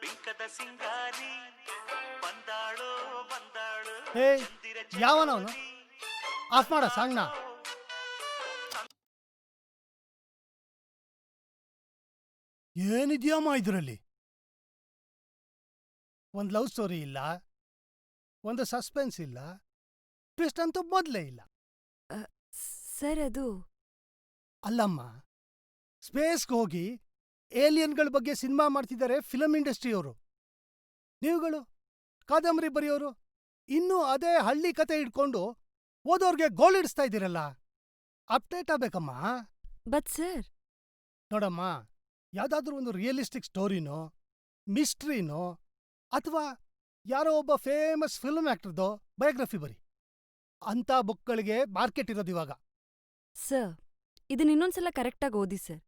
ಬಿಂಕದ ಸಿಂಗಾರಿ ಬಂದಾಳೋ ಬಂದಾಳು ಹೇ ಯಾವನವನು of ಮಾಡ ಸಾಂಗ್ನ. ಏನಿದ್ಯಾಮ ಇದರಲ್ಲಿ? ಒಂದು ಲವ್ ಸ್ಟೋರಿ ಇಲ್ಲ, ಒಂದು ಸಸ್ಪೆನ್ಸ್ ಇಲ್ಲ, ಟ್ವಿಸ್ಟ್ ಅಂತೂ ಮೊದಲೇ ಇಲ್ಲ. ಸರ್ ಅದು ಅಲ್ಲಮ್ಮ, ಸ್ಪೇಸ್ಗೆ ಹೋಗಿ ಏಲಿಯನ್ಗಳ ಬಗ್ಗೆ ಸಿನಿಮಾ ಮಾಡ್ತಿದ್ದಾರೆ ಫಿಲಮ್ ಇಂಡಸ್ಟ್ರಿಯವರು. ನೀವುಗಳು ಕಾದಂಬರಿ ಬರೆಯೋರು ಇನ್ನೂ ಅದೇ ಹಳ್ಳಿ ಕತೆ ಇಟ್ಕೊಂಡು ಓದೋರ್ಗೆ ಗೋಳಿಡಿಸ್ತಾ ಇದ್ದೀರಲ್ಲ. ಅಪ್ಡೇಟ್ ಆಗ್ಬೇಕಮ್ಮ. ಬಟ್ ಸರ್ ನೋಡಮ್ಮ, ಯಾವ್ದಾದ್ರೂ ಒಂದು ರಿಯಲಿಸ್ಟಿಕ್ ಸ್ಟೋರಿನೋ, ಮಿಸ್ಟ್ರಿನೋ, ಅಥವಾ ಯಾರೋ ಒಬ್ಬ ಫೇಮಸ್ ಫಿಲ್ಮ್ ಆಕ್ಟರ್ದೋ ಬಯೋಗ್ರಫಿ ಬರಿ. ಅಂಥ ಬುಕ್ಗಳಿಗೆ ಮಾರ್ಕೆಟ್ ಇರೋದು ಇವಾಗ. ಸರ್ ಇದನ್ನ ಇನ್ನೊಂದ್ಸಲ ಕರೆಕ್ಟಾಗಿ ಓದಿ ಸರ್.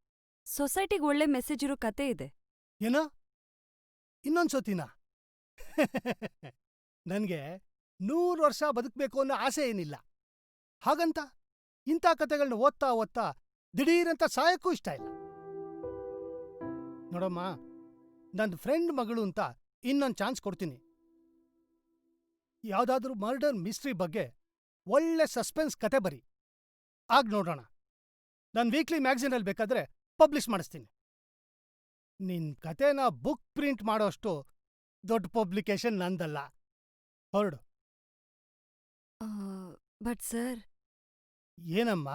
ಸೊಸೈಟಿಗೆ ಒಳ್ಳೆ ಮೆಸೇಜ್ ಇರೋ ಕತೆ ಇದೆ. ಏನೋ ಇನ್ನೊಂದ್ಸತಿನ? ನನ್ಗೆ 100 ವರ್ಷ ಬದುಕಬೇಕು ಅನ್ನೋ ಆಸೆ ಏನಿಲ್ಲ. ಹಾಗಂತ ಇಂಥ ಕತೆಗಳನ್ನ ಓದ್ತಾ ಓದ್ತಾ ದಿಢೀರಂತ ಸಾಯಕ್ಕೂ ಇಷ್ಟ ಇಲ್ಲ. ನೋಡಮ್ಮ, ನನ್ನ ಫ್ರೆಂಡ್ ಮಗಳು ಅಂತ ಇನ್ನೊಂದು ಚಾನ್ಸ್ ಕೊಡ್ತೀನಿ. ಯಾವ್ದಾದ್ರೂ ಮರ್ಡರ್ ಮಿಸ್ಟ್ರಿ ಬಗ್ಗೆ ಒಳ್ಳೆ ಸಸ್ಪೆನ್ಸ್ ಕತೆ ಬರಿ, ಆಗ ನೋಡೋಣ. ನಾನು ವೀಕ್ಲಿ ಮ್ಯಾಗಝೀನಲ್ಲಿ ಬೇಕಾದ್ರೆ ಪಬ್ಲಿಷ್ ಮಾಡಿಸ್ತೀನಿ. ನಿನ್ ಕತೆನ ಬುಕ್ ಪ್ರಿಂಟ್ ಮಾಡೋಷ್ಟು ದೊಡ್ಡ ಪಬ್ಲಿಕೇಶನ್ ನಂದಲ್ಲ. ಹೊರಡು. ಬಟ್ ಸರ್ ಏನಮ್ಮ?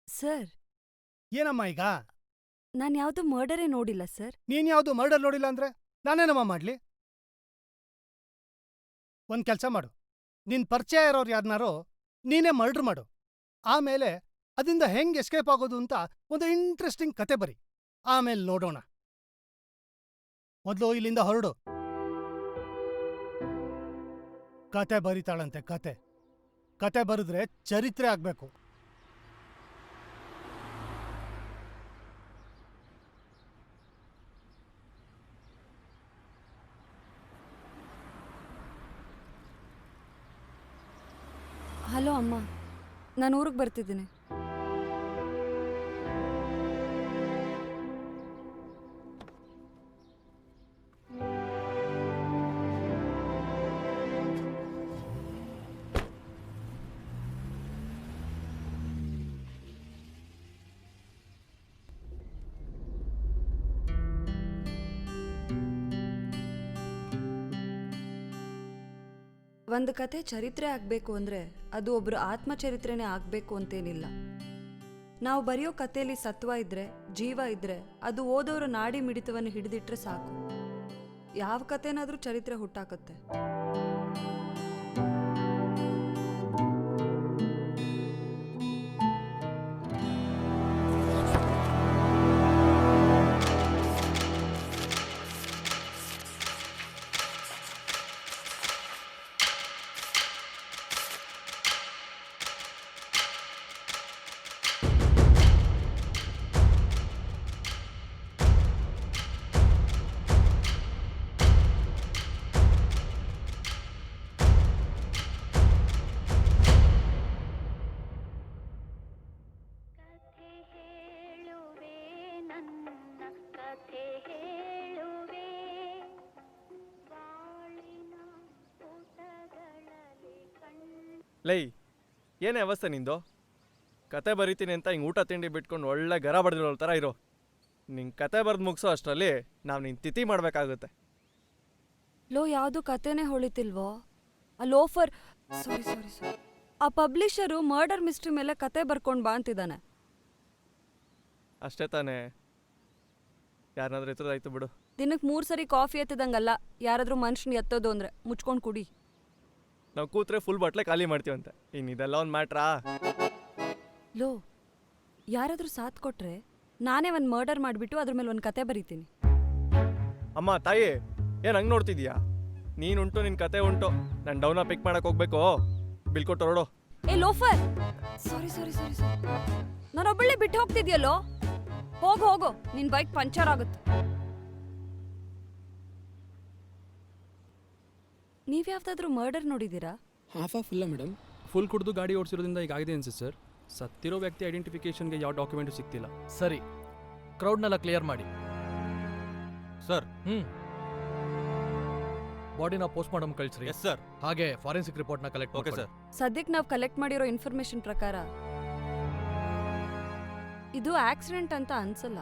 ಸರ್ ಏನಮ್ಮ ಈಗ? ನಾನು ಯಾವ್ದು ಮರ್ಡರೇ ನೋಡಿಲ್ಲ ಸರ್. ನೀನ್ ಯಾವ್ದು ಮರ್ಡರ್ ನೋಡಿಲ್ಲ ಅಂದ್ರೆ ನಾನೇನಮ್ಮ ಮಾಡ್ಲಿ? ಒಂದ್ ಕೆಲ್ಸ ಮಾಡು, ನಿನ್ ಪರಿಚಯ ಇರೋರು ಯಾರನ್ನಾರೋ ನೀನೇ ಮರ್ಡರ್ ಮಾಡು. ಆಮೇಲೆ ಅದರಿಂದ ಹೆಂಗ್ ಎಸ್ಕೇಪ್ ಆಗೋದು ಅಂತ ಒಂದು ಇಂಟ್ರೆಸ್ಟಿಂಗ್ ಕತೆ ಬರಿ, ಆಮೇಲೆ ನೋಡೋಣ. ಮೊದಲು ಇಲ್ಲಿಂದ ಹೊರಡು. ಕತೆ ಬರಿತಾಳಂತೆ, ಕತೆ. ಕತೆ ಬರೆದ್ರೆ ಚರಿತ್ರೆ ಆಗ್ಬೇಕು. ಹಲೋ ಅಮ್ಮ, ನಾನು ಊರಿಗೆ ಬರ್ತಿದ್ದೀನಿ. ಒಂದು ಕತೆ ಚರಿತ್ರೆ ಆಗಬೇಕು ಅಂದರೆ ಅದು ಒಬ್ಬರು ಆತ್ಮಚರಿತ್ರೆನೇ ಆಗಬೇಕು ಅಂತೇನಿಲ್ಲ. ನಾವು ಬರೆಯೋ ಕಥೆಯಲ್ಲಿ ಸತ್ವ ಇದ್ದರೆ, ಜೀವ ಇದ್ದರೆ, ಅದು ಓದೋರ ನಾಡಿ ಮಿಡಿತವನ್ನು ಹಿಡಿದಿಟ್ರೆ ಸಾಕು. ಯಾವ ಕಥೆನಾದರೂ ಚರಿತ್ರೆ ಹುಟ್ಟಾಕತ್ತೆ. ಲೈ, ಏನೇ ಅವಸ್ಥೆ ನಿಂದು? ಕತೆ ಬರೀತೀನಿ ಅಂತ ಹಿಂಗೆ ಊಟ ತಿಂಡಿ ಬಿಟ್ಕೊಂಡು ಒಳ್ಳೆ ಗರ ಬಡ್ದಿರೋ ಥರ ಇರೋ. ನಿಂಗೆ ಕತೆ ಬರೆದು ಮುಗಿಸೋ ಅಷ್ಟರಲ್ಲಿ ನಾವು ನಿನ್ನ ತಿಥಿ ಮಾಡಬೇಕಾಗುತ್ತೆ. ಲೋ, ಯಾವುದು ಕತೆನೇ ಹೊಳಿತಿಲ್ವೋ? ಆ ಲೋಫರ್, ಸಾರಿ ಸಾರಿ ಸಾರಿ, ಆ ಪಬ್ಲಿಷರು ಮರ್ಡರ್ ಮಿಸ್ಟ್ರಿ ಮೇಲೆ ಕತೆ ಬರ್ಕೊಂಡು ಬಾ ಅಂತಿದ್ದಾನೆ. ಅಷ್ಟೇ ತಾನೇ? ಯಾರನ್ನಾದ್ರೂ ಎತ್ತದಾಯ್ತು ಬಿಡು. ದಿನಕ್ಕೆ 3 ಸರಿ ಕಾಫಿ ಎತ್ತದಂಗಲ್ಲ, ಯಾರಾದ್ರೂ ಮನುಷ್ಯನ ಎತ್ತೋದು ಅಂದರೆ ಮುಚ್ಕೊಂಡು ಕುಡಿ. ನಾವು ಕೂತ್ರೆ ಫುಲ್ ಬಟ್ಲೆ ಖಾಲಿ ಮಾಡ್ತೀವಂತೆ. ಇನ್ನು ಇದೆಲ್ಲ ಒಂದು ಮ್ಯಾಟ್ರಾ? ಲೋ, ಯಾರಾದ್ರೂ ಸಾಥ್ ಕೊಟ್ರೆ ನಾನೇ ಒಂದು ಮರ್ಡರ್ ಮಾಡಿಬಿಟ್ಟು ಅದ್ರ ಮೇಲೆ ಒಂದು ಕತೆ ಬರೀತೀನಿ. ಅಮ್ಮ ತಾಯಿ, ಏನು ಹಂಗೆ ನೋಡ್ತಿದ್ಯಾ? ನೀನುಂಟು, ನಿನ್ನ ಕತೆ ಉಂಟು. ನಾನು ಡೌನ ಪಿಕ್ ಮಾಡಕ್ಕೆ ಹೋಗ್ಬೇಕು. ಬಿಲ್ ಕೊಟ್ಟು ಹೊರಡು. ಏ ಲೋಫರ್, ಸಾರಿ ಸಾರಿ ಸಾರಿ ಸಾರಿ, ನಾನೊಬ್ಬಳೇ ಬಿಟ್ಟು ಹೋಗ್ತಿದ್ಯಲ್ಲೋ. ಹೋಗು ಹೋಗು, ನಿನ್ ಬೈಕ್ ಪಂಚರ್ ಆಗುತ್ತೆ. ನೀವ್ಯಾವ್ದಾದ್ರೂ ಮರ್ಡರ್ ನೋಡಿದ್ದೀರಾ? ಹಾಫ್ ಇಲ್ಲ ಮೇಡಮ್. ಫುಲ್ ಕುಡಿದು ಗಾಡಿ ಓಡಿಸಿರೋದ್ರಿಂದ ಈಗ ಆಗಿದೆ ಅನ್ಸುತ್ತೆ ಸರ್. ಸತ್ತಿರೋ ವ್ಯಕ್ತಿ ಐಡೆಂಟಿಫಿಕೇಷನ್ಗೆ ಯಾವ ಡಾಕ್ಯುಮೆಂಟು ಸಿಗ್ತಿಲ್ಲ. ಸರಿ, ಕ್ರೌಡ್ನೆಲ್ಲ ಕ್ಲಿಯರ್ ಮಾಡಿ. ಸರ್. ಬಾಡಿನ ಪೋಸ್ಟ್ ಮಾರ್ಟಮ್ ಕಳಿಸ್ರಿ. Yes sir. ಹಾಗೆ ಫಾರೆನ್ಸಿಕ್ ರಿಪೋರ್ಟ್ನ ಕಲೆಕ್ಟ್ ಓಕೆ ಮಾಡಿ. ಸರ್. ಸದ್ಯಕ್ಕೆ ನಾವು ಕಲೆಕ್ಟ್ ಮಾಡಿರೋ ಇನ್ಫಾರ್ಮೇಶನ್ ಪ್ರಕಾರ ಇದು ಆಕ್ಸಿಡೆಂಟ್ ಅಂತ ಅನ್ಸಲ್ಲ.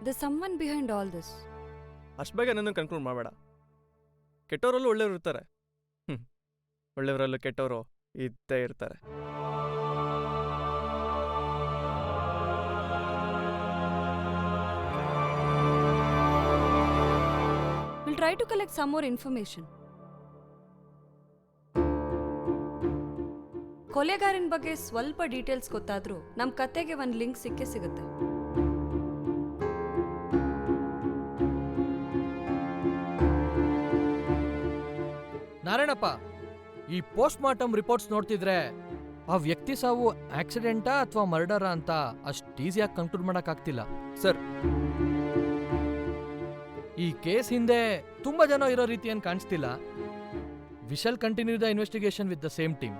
The someone behind all this. ಅಷ್ಟು ಬೇಗ ನನ್ನ ಕನ್ಕ್ಲೂಡ್ ಮಾಡಬೇಡ. ಕೆಟ್ಟವರಲ್ಲೂ ಒಳ್ಳೆಯವರು ಇರ್ತಾರೆ. ಒಳ್ಳೆಯವರಲ್ಲೂ ಕೆಟ್ಟವರು ಇದ್ದೇ ಇರ್ತಾರೆ. We'll try to collect some more information. ಕೊಲೆಗಾರನ ಬಗ್ಗೆ ಸ್ವಲ್ಪ ಡೀಟೇಲ್ಸ್ ಗೊತ್ತಾದ್ರೂ ನಮ್ಮ ಕತೆಗೆ ಒಂದು ಲಿಂಕ್ ಸಿಕ್ಕೇ ಸಿಗುತ್ತೆ. ನಾರಾಯಣಪ್ಪ, ಈ ಪೋಸ್ಟ್ ಮಾರ್ಟಮ್ ರಿಪೋರ್ಟ್ಸ್ ನೋಡ್ತಿದ್ರೆ ಆ ವ್ಯಕ್ತಿ ಸಾವು ಆಕ್ಸಿಡೆಂಟಾ ಅಥವಾ ಮರ್ಡರಾ ಅಂತ ಅಷ್ಟು ಈಸಿಯಾಗಿ ಕನ್ಕ್ಲೂಡ್ ಮಾಡೋಕ್ಕಾಗ್ತಿಲ್ಲ. ಸರ್, ಈ ಕೇಸ್ ಹಿಂದೆ ತುಂಬಾ ಜನ ಇರೋ ರೀತಿ ಏನು ಕಾಣಿಸ್ತಿಲ್ಲ. We shall continue the investigation with the same team.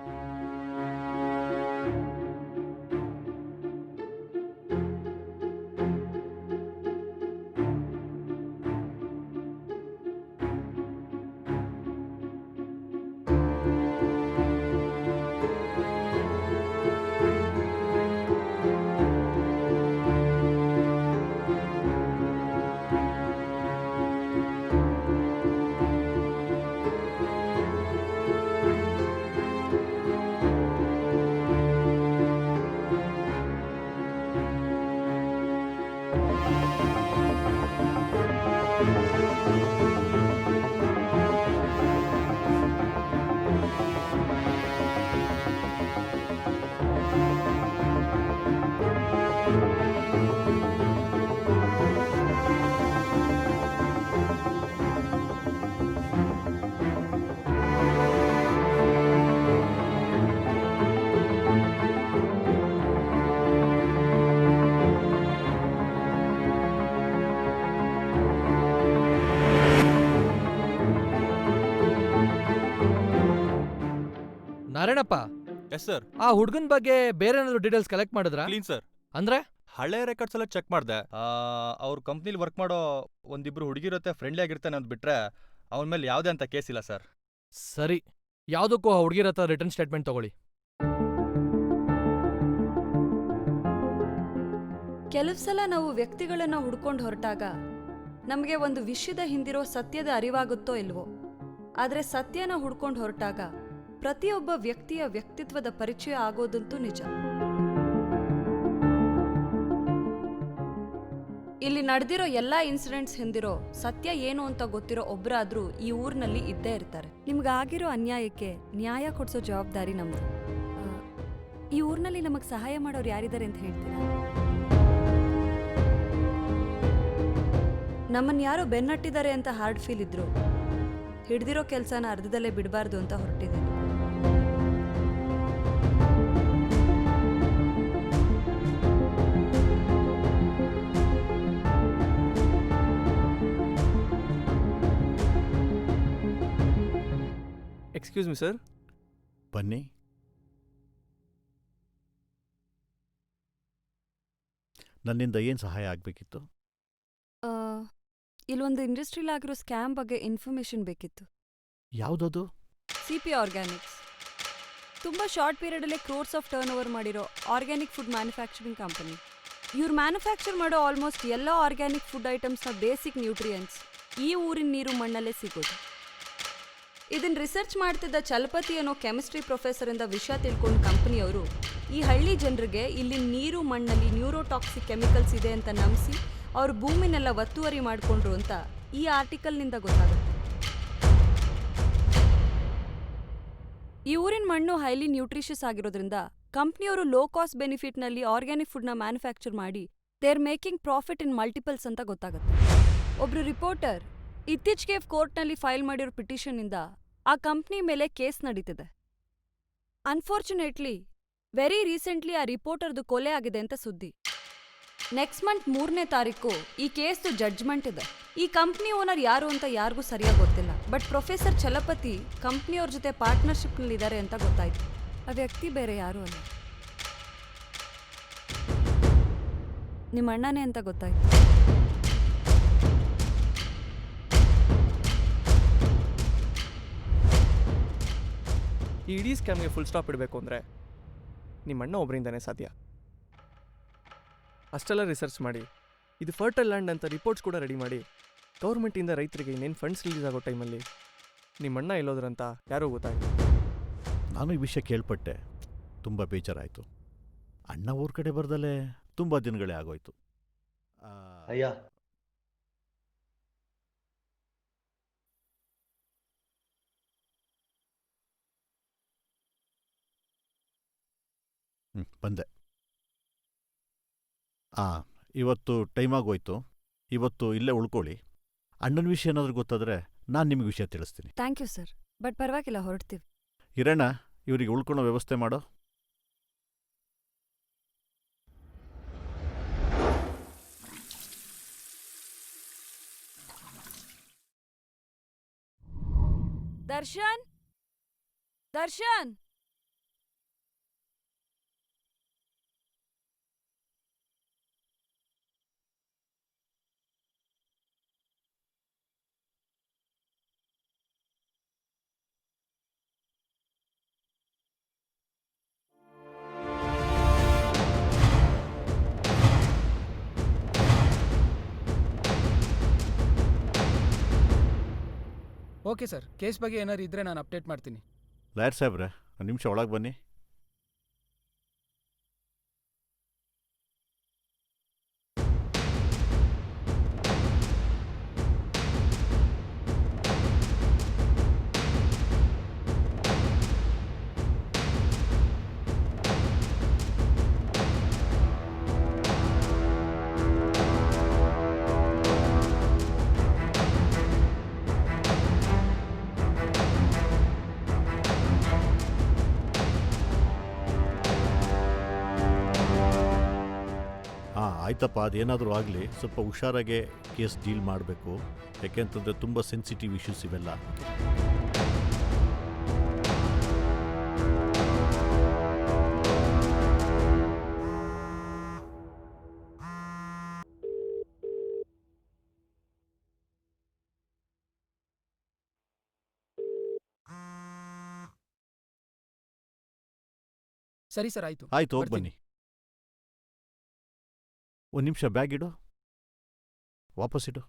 Narayanappa, yes sir. ಆ ಹುಡುಗನ ಬಗ್ಗೆ ಬೇರೆ ಏನಾದ್ರು ಡೀಟೇಲ್ಸ್ ಕಲೆಕ್ಟ್ ಮಾಡಿದ್ರಾ? Clean sir. ಅಂದ್ರೆ ಹಳೆ ರೆಕಾರ್ಡ್ಸ್ ಎಲ್ಲ ಚೆಕ್ ಮಾಡಿದೆ. ಅವ್ರ ಕಂಪ್ನಿಲಿ ವರ್ಕ್ ಮಾಡೋ ಒಂದಿಬ್ರು ಹುಡುಗಿರತ್ತೆ, ಫ್ರೆಂಡ್ಲಿ ಆಗಿರ್ತಾನೆ ಅಂತ ಬಿಟ್ರೆ ಅವನ ಮೇಲೆ ಯಾವುದೇ ಅಂತ ಕೇಸ್ ಇಲ್ಲ ಸರ್. ಸರಿ, ಯಾವುದಕ್ಕೂ ಆ ಹುಡುಗಿರ ಹತ್ರ ರಿಟರ್ನ್ ಸ್ಟೇಟ್ಮೆಂಟ್ ತಗೊಳ್ಳಿ. ಕೆಲವು ಸಲ ನಾವು ವ್ಯಕ್ತಿಗಳನ್ನ ಹುಡ್ಕೊಂಡು ಹೊರಟಾಗ ನಮಗೆ ಒಂದು ವಿಷಯದ ಹಿಂದಿರೋ ಸತ್ಯದ ಅರಿವಾಗುತ್ತೋ ಇಲ್ವೋ, ಆದರೆ ಸತ್ಯನ ಹುಡ್ಕೊಂಡು ಹೊರಟಾಗ ಪ್ರತಿಯೊಬ್ಬ ವ್ಯಕ್ತಿಯ ವ್ಯಕ್ತಿತ್ವದ ಪರಿಚಯ ಆಗೋದಂತೂ ನಿಜ. ಇಲ್ಲಿ ನಡೆದಿರೋ ಎಲ್ಲಾ ಇನ್ಸಿಡೆಂಟ್ಸ್ ಹಿಂದಿರೋ ಸತ್ಯ ಏನು ಅಂತ ಗೊತ್ತಿರೋ ಒಬ್ಬರಾದ್ರೂ ಈ ಊರಿನಲ್ಲಿ ಇದ್ದೇ ಇರ್ತಾರೆ. ನಿಮ್ಗಾಗಿರೋ ಅನ್ಯಾಯಕ್ಕೆ ನ್ಯಾಯ ಕೊಡ್ಸೋ ಜವಾಬ್ದಾರಿ ನಮ್ದು. ಈ ಊರಿನಲ್ಲಿ ನಮಗೆ ಸಹಾಯ ಮಾಡೋರು ಯಾರಿದ್ದಾರೆ ಅಂತ ಹೇಳ್ತೀರಾ? ನಮ್ಮನ್ನ ಯಾರೋ ಬೆನ್ನಟ್ಟಿದ್ದಾರೆ ಅಂತ ಹಾರ್ಡ್ ಫೀಲ್ ಇದ್ರು ಹಿಡ್ದಿರೋ ಕೆಲಸನ ಅರ್ಧದಲ್ಲೇ ಬಿಡಬಾರ್ದು ಅಂತ ಹೊರಟಿದ್ದೀನಿ. Excuse me sir. ಬನ್ನಿ. ನನ್ನಿಂದ ಏನು ಸಹಾಯ ಆಗಬೇಕಿತ್ತು? ಇಲ್ಲೊಂದು ಇಂಡಸ್ಟ್ರಿಲ್ ಆಗಿರೋ ಸ್ಕ್ಯಾಮ್ ಬಗ್ಗೆ ಇನ್ಫಾರ್ಮೇಶನ್ ಬೇಕಿತ್ತು. ಯಾವುದದು? CP ಆರ್ಗ್ಯಾನಿಕ್ಸ್ ತುಂಬ ಶಾರ್ಟ್ ಪೀರಿಯಡಲ್ಲೇ ಕ್ರೋರ್ಸ್ ಆಫ್ ಟರ್ನ್ ಓವರ್ ಮಾಡಿರೋ ಆರ್ಗ್ಯಾನಿಕ್ ಫುಡ್ ಮ್ಯಾನುಫ್ಯಾಕ್ಚರಿಂಗ್ ಕಂಪನಿ. ಇವ್ರು ಮ್ಯಾನುಫ್ಯಾಕ್ಚರ್ ಮಾಡೋ ಆಲ್ಮೋಸ್ಟ್ ಎಲ್ಲ ಆರ್ಗ್ಯಾನಿಕ್ ಫುಡ್ ಐಟಮ್ಸ್ನ ಬೇಸಿಕ್ ನ್ಯೂಟ್ರಿಯೆಂಟ್ಸ್ ಈ ಊರಿನ ನೀರು ಮಣ್ಣಲ್ಲೇ ಸಿಗೋದು. ಇದನ್ನು ರಿಸರ್ಚ್ ಮಾಡ್ತಿದ್ದ ಚಲಪತಿ ಅನ್ನೋ ಕೆಮಿಸ್ಟ್ರಿ ಪ್ರೊಫೆಸರಿಂದ ವಿಷಯ ತಿಳ್ಕೊಂಡು ಕಂಪನಿಯವರು ಈ ಹಳ್ಳಿ ಜನರಿಗೆ ಇಲ್ಲಿ ನೀರು ಮಣ್ಣಲ್ಲಿ ನ್ಯೂರೋಟಾಕ್ಸಿಕ್ ಕೆಮಿಕಲ್ಸ್ ಇದೆ ಅಂತ ನಂಬಿಸಿ ಅವ್ರ ಭೂಮಿನೆಲ್ಲ ಒತ್ತುವರಿ ಮಾಡಿಕೊಂಡ್ರು ಅಂತ ಈ ಆರ್ಟಿಕಲ್ನಿಂದ ಗೊತ್ತಾಗುತ್ತೆ. ಈ ಊರಿನ ಮಣ್ಣು ಹೈಲಿ ನ್ಯೂಟ್ರಿಷಿಯಸ್ ಆಗಿರೋದ್ರಿಂದ ಕಂಪ್ನಿಯವರು ಲೋ ಕಾಸ್ಟ್ ಬೆನಿಫಿಟ್ನಲ್ಲಿ ಆರ್ಗ್ಯಾನಿಕ್ ಫುಡ್ನ ಮ್ಯಾನುಫ್ಯಾಕ್ಚರ್ ಮಾಡಿ they are making profit in multiples ಅಂತ ಗೊತ್ತಾಗುತ್ತೆ. ಒಬ್ರು ರಿಪೋರ್ಟರ್ ಇತ್ತೀಚೆಗೆ ಕೋರ್ಟ್ನಲ್ಲಿ ಫೈಲ್ ಮಾಡಿರೋ ಪಿಟಿಷನ್ನಿಂದ ಆ ಕಂಪ್ನಿ ಮೇಲೆ ಕೇಸ್ ನಡೀತಿದೆ. ಅನ್ಫಾರ್ಚುನೇಟ್ಲಿ ವೆರಿ ರೀಸೆಂಟ್ಲಿ ಆ ರಿಪೋರ್ಟರ್ದು ಕೊಲೆ ಆಗಿದೆ ಅಂತ ಸುದ್ದಿ. ನೆಕ್ಸ್ಟ್ ಮಂತ್ 3ನೇ ತಾರೀಕು ಈ ಕೇಸ್ದು ಜಡ್ಜ್ಮೆಂಟ್ ಇದೆ. ಈ ಕಂಪ್ನಿ ಓನರ್ ಯಾರು ಅಂತ ಯಾರಿಗೂ ಸರಿಯಾಗಿ ಗೊತ್ತಿಲ್ಲ, ಬಟ್ ಪ್ರೊಫೆಸರ್ ಚಲಪತಿ ಕಂಪ್ನಿಯವ್ರ ಜೊತೆ ಪಾರ್ಟ್ನರ್ಶಿಪ್ನಲ್ಲಿದ್ದಾರೆ ಅಂತ ಗೊತ್ತಾಯ್ತು. ಆ ವ್ಯಕ್ತಿ ಬೇರೆ ಯಾರೂ ಅಲ್ಲ, ನಿಮ್ಮ ಅಣ್ಣನೇ ಅಂತ ಗೊತ್ತಾಯ್ತು. ಈ ಇಡೀ ಸ್ಕ್ಯಾಮ್ಗೆ ಫುಲ್ ಸ್ಟಾಪ್ ಇಡಬೇಕು ಅಂದರೆ ನಿಮ್ಮ ಅಣ್ಣ ಒಬ್ಬರಿಂದನೇ ಸಾಧ್ಯ. ಅಷ್ಟೆಲ್ಲ ರಿಸರ್ಚ್ ಮಾಡಿ ಇದು ಫರ್ಟೈಲ್ ಲ್ಯಾಂಡ್ ಅಂತ ರಿಪೋರ್ಟ್ಸ್ ಕೂಡ ರೆಡಿ ಮಾಡಿ ಗೌರ್ಮೆಂಟಿಂದ ರೈತರಿಗೆ ಇನ್ನೇನು ಫಂಡ್ಸ್ ರಿಲೀಸ್ ಆಗೋ ಟೈಮಲ್ಲಿ ನಿಮ್ಮ ಅಣ್ಣ ಎಲ್ಲೋದ್ರಂತ ಯಾರೂ ಗೊತ್ತಾಯಿತು. ನಾನು ಈ ವಿಷಯ ಕೇಳ್ಪಟ್ಟೆ, ತುಂಬ ಬೇಜಾರಾಯಿತು. ಅಣ್ಣ ಊರ ಕಡೆ ಬರ್ದಲ್ಲೇ ತುಂಬ ದಿನಗಳೇ ಆಗೋಯ್ತು. ಅಯ್ಯ ಬಂದೆ. ಇವತ್ತು ಟೈಮ್ ಆಗೋಯ್ತು. ಇವತ್ತು ಇಲ್ಲೇ ಉಳ್ಕೊಳ್ಳಿ. ಅಣ್ಣನ ವಿಷಯ ಏನಾದರೂ ಗೊತ್ತಾದರೆ ನಾನು ನಿಮಗೆ ವಿಷಯ ತಿಳಿಸ್ತೀನಿ. ಥ್ಯಾಂಕ್ ಯು ಸರ್, ಬಟ್ ಪರವಾಗಿಲ್ಲ, ಹೊರಡ್ತೀವಿ. ಹಿರಣ್ಣ, ಇವರಿಗೆ ಉಳ್ಕೊಳ್ಳೋ ವ್ಯವಸ್ಥೆ ಮಾಡೋ. Darshan, Darshan, okay sir, case ಬಗ್ಗೆ ಏನಾದ್ರು ಇದ್ರೆ ನಾನು ಅಪ್ಡೇಟ್ ಮಾಡ್ತೀನಿ. ಲಾಯರ್ ಸಾಹೇಬ್ರೆ, ಒಂದು ನಿಮಿಷ ಒಳಗೆ ಬನ್ನಿ. ಆಯ್ತಪ್ಪ, ಅದೇನಾದರೂ ಆಗಲಿ, ಸ್ವಲ್ಪ ಹುಷಾರಾಗೆ ಕೇಸ್ ಡೀಲ್ ಮಾಡಬೇಕು. ಯಾಕೆಂತಂದರೆ ತುಂಬ ಸೆನ್ಸಿಟಿವ್ ಇಶ್ಯೂಸ್ ಇವೆಲ್ಲ. ಸರಿ ಸರ್, ಆಯಿತು. ಆಯ್ತು, ಹೋಗಿ ಬನ್ನಿ. ಒಂದು ನಿಮಿಷ ಬ್ಯಾಗ್ ಇಡು, ವಾಪಸ್ ಇಡು.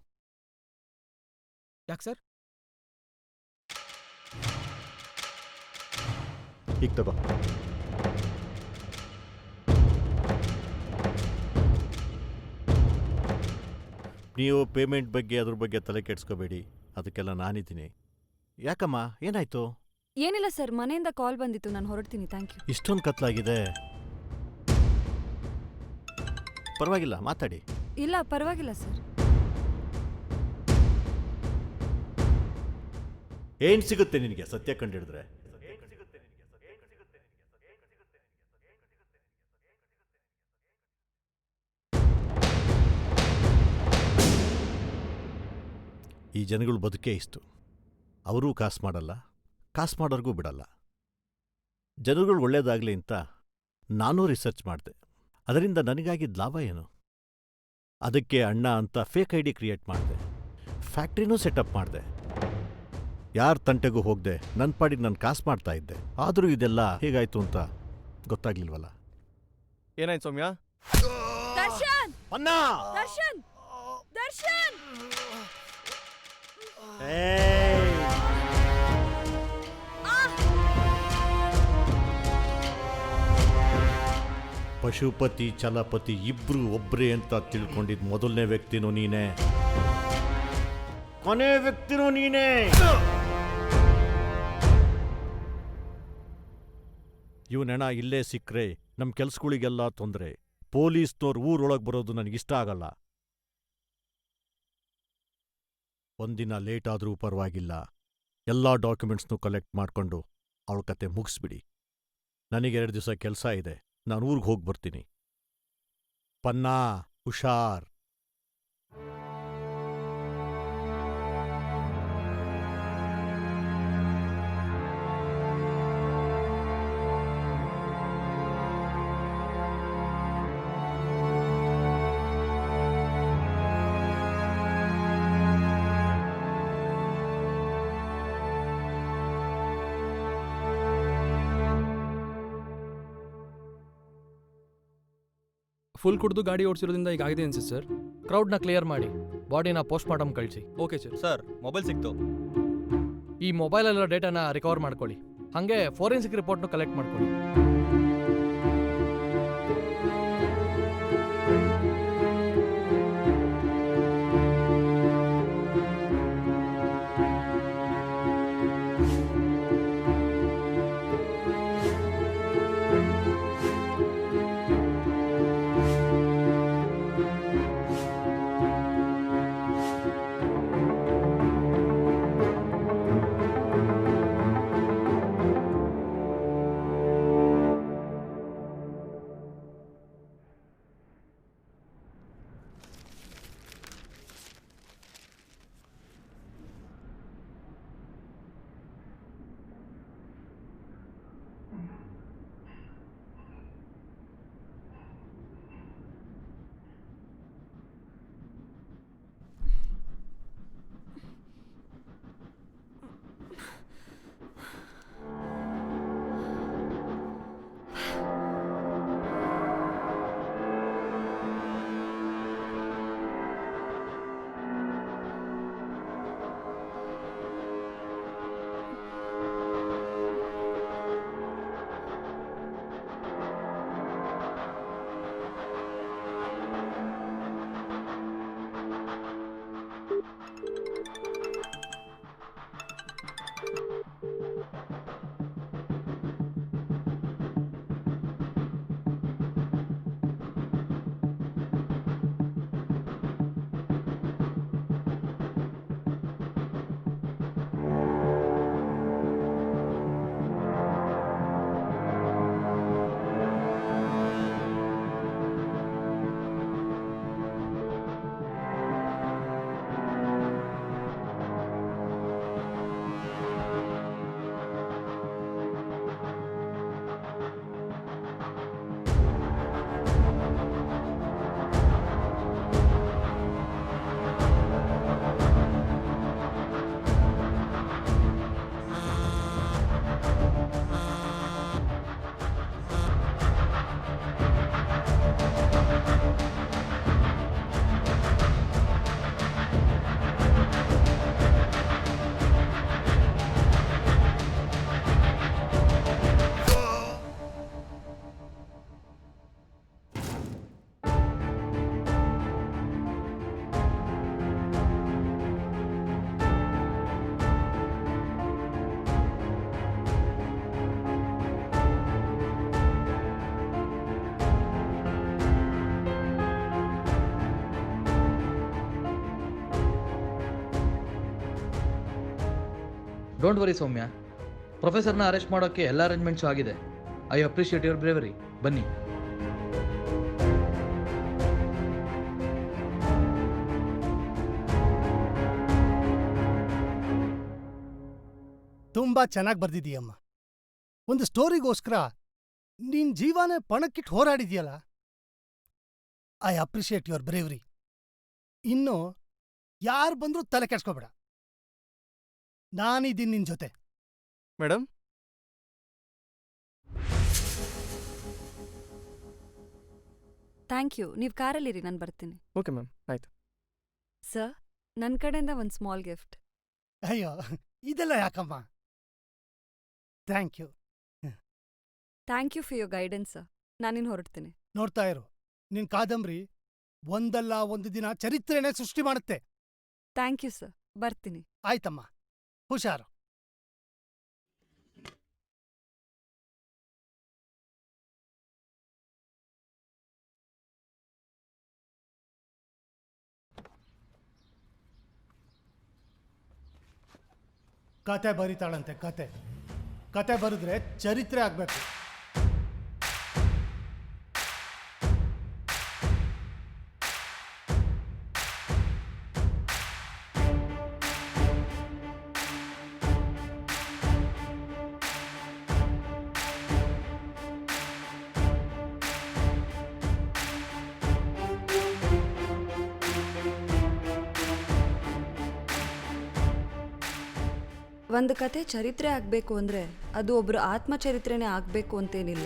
ಯಾಕೆ ಸರ್? ಈಗ ತಗೋ. ನೀವು ಪೇಮೆಂಟ್ ಬಗ್ಗೆ ಅದ್ರ ಬಗ್ಗೆ ತಲೆ ಕೆಡ್ಸ್ಕೋಬೇಡಿ, ಅದಕ್ಕೆಲ್ಲ ನಾನಿದ್ದೀನಿ. ಯಾಕಮ್ಮ, ಏನಾಯ್ತು? ಏನಿಲ್ಲ ಸರ್, ಮನೆಯಿಂದ ಕಾಲ್ ಬಂದಿತ್ತು, ನಾನು ಹೊರಡ್ತೀನಿ. Thank you. ಇಷ್ಟೊಂದು ಕತ್ಲಾಗಿದೆ. ಪರವಾಗಿಲ್ಲ, ಮಾತಾಡಿ. ಇಲ್ಲ, ಪರವಾಗಿಲ್ಲ ಸರ್. ಏನ್ ಸಿಗುತ್ತೆ ನಿನಗೆ ಸತ್ಯ ಕಂಡಿಡಿದ್ರೆ? ಈ ಜನಗಳು ಬದುಕೇ ಇಷ್ಟು. ಅವರೂ ಕಾಸು ಮಾಡಲ್ಲ, ಕಾಸು ಮಾಡೋರ್ಗೂ ಬಿಡಲ್ಲ. ಜನಗಳು ಒಳ್ಳೇದಾಗಲಿ ಅಂತ ನಾನೂ ರಿಸರ್ಚ್ ಮಾಡಿದೆ. ಅದರಿಂದ ನನಗಾಗಿದ್ದ ಲಾಭ ಏನು? ಅದಕ್ಕೆ ಅಣ್ಣ ಅಂತ ಫೇಕ್ ಐ ಡಿ ಕ್ರಿಯೇಟ್ ಮಾಡಿದೆ, ಫ್ಯಾಕ್ಟ್ರಿನೂ ಸೆಟಪ್ ಮಾಡಿದೆ. ಯಾರ ತಂಟೆಗೂ ಹೋಗದೆ ನನ್ನ ಪಾಡಿಗೆ ನಾನು ಕಾಸು ಮಾಡ್ತಾ ಇದ್ದೆ. ಆದರೂ ಇದೆಲ್ಲ ಹೇಗಾಯ್ತು ಅಂತ ಗೊತ್ತಾಗ್ಲಿಲ್ವಲ್ಲ. ಏನಾಯ್ತು ಸೌಮ್ಯ? ದರ್ಶನ್! ಅಣ್ಣ! ದರ್ಶನ್! ದರ್ಶನ್! ಪಶುಪತಿ ಛಲಪತಿ ಇಬ್ರು ಒಬ್ರೇ ಅಂತ ತಿಳ್ಕೊಂಡಿದ್ ಮೊದಲನೇ ವ್ಯಕ್ತಿನೂ ನೀನೇ, ಕೊನೆ ವ್ಯಕ್ತಿನೂ ನೀನೇ. ಇವನೆಣ ಇಲ್ಲೇ ಸಿಕ್ಕ್ರೆ ನಮ್ಮ ಕೆಲ್ಸಗಳಿಗೆಲ್ಲ ತೊಂದರೆ. ಪೊಲೀಸ್ನವ್ರು ಊರೊಳಗೆ ಬರೋದು ನನಗಿಷ್ಟ ಆಗಲ್ಲ. ಒಂದಿನ ಲೇಟ್ ಆದರೂ ಪರವಾಗಿಲ್ಲ, ಎಲ್ಲ ಡಾಕ್ಯುಮೆಂಟ್ಸ್ನೂ ಕಲೆಕ್ಟ್ ಮಾಡಿಕೊಂಡು ಅವಳ ಕತೆ ಮುಗಿಸ್ಬಿಡಿ. ನನಗೆ 2 ದಿವಸ ಕೆಲಸ ಇದೆ, ನಾನು ಊರಿಗೆ ಹೋಗಿ ಬರ್ತೀನಿ. ಪನ್ನಾ, ಹುಷಾರ್. ಫುಲ್ ಕುಡಿದು ಗಾಡಿ ಓಡಿಸಿರೋದ್ರಿಂದ ಈಗ ಆಗಿದೆ ಅನ್ಸುತ್ತೆ ಸರ್. ಕ್ರೌಡ್ನ ಕ್ಲಿಯರ್ ಮಾಡಿ ಬಾಡಿನ ಪೋಸ್ಟ್ ಮಾರ್ಟಮ್ ಕಳಿಸಿ. Okay sir. ಸರ್ ಮೊಬೈಲ್ ಸಿಕ್ತು. ಈ ಮೊಬೈಲಲ್ಲಿರೋ ಡೇಟಾನ ರಿಕವರ್ ಮಾಡ್ಕೊಳ್ಳಿ. ಹಾಗೆ ಫೋರೆನ್ಸಿಕ್ ರಿಪೋರ್ಟ್ನು ಕಲೆಕ್ಟ್ ಮಾಡ್ಕೊಳ್ಳಿ. ಡೋಂಟ್ ವರಿ ಸೌಮ್ಯ, ಪ್ರೊಫೆಸರ್ನ ಅರೆಸ್ಟ್ ಮಾಡೋಕ್ಕೆ ಎಲ್ಲ ಅರೇಂಜ್ಮೆಂಟ್ಸು ಆಗಿದೆ. I appreciate your bravery. ಬನ್ನಿ. ತುಂಬಾ ಚೆನ್ನಾಗಿ ಬರ್ದಿದೀಯಮ್ಮ. ಒಂದು ಸ್ಟೋರಿಗೋಸ್ಕರ ನಿನ್ ಜೀವನೇ ಪಣಕ್ಕಿಟ್ಟು ಹೋರಾಡಿದ್ಯಲ್ಲ. I appreciate your bravery. ಇನ್ನು ಯಾರು ಬಂದ್ರೂ ತಲೆ ಕೆಡ್ಸ್ಕೋಬೇಡ, ನಾನಿದ್ದೀನಿ ನಿನ್ ಜೊತೆ. Madam, thank you. ನೀವು ಕಾರಲ್ಲಿರಿ, ನಾನು ಬರ್ತೀನಿ. ಓಕೆ ಮ್ಯಾಮ್, ಆಯ್ತು. ಸರ್, ನನ್ನ ಕಡೆಯಿಂದ ಒಂದು ಸ್ಮಾಲ್ ಗಿಫ್ಟ್. ಅಯ್ಯೋ, ಇದೆಲ್ಲ ಯಾಕಮ್ಮ? Thank you. Thank you for your guidance sir. ನಾನಿನ್ನು ಹೊರಡ್ತೀನಿ. ನೋಡ್ತಾ ಇರು, ನಿನ್ ಕಾದಂಬರಿ ಒಂದಲ್ಲ ಒಂದು ದಿನ ಚರಿತ್ರೆನೇ ಸೃಷ್ಟಿ ಮಾಡುತ್ತೆ. Thank you sir. ಬರ್ತೀನಿ. ಆಯ್ತಮ್ಮ, ಹುಷಾರು. ಕತೆ ಬರೀತಾಳಂತೆ. ಕತೆ ಬರೆದ್ರೆ ಚರಿತ್ರೆ ಆಗ್ಬೇಕು. ಒಂದು ಕತೆ ಚರಿತ್ರೆ ಆಗಬೇಕು ಅಂದರೆ ಅದು ಒಬ್ಬರು ಆತ್ಮಚರಿತ್ರೆನೇ ಆಗಬೇಕು ಅಂತೇನಿಲ್ಲ.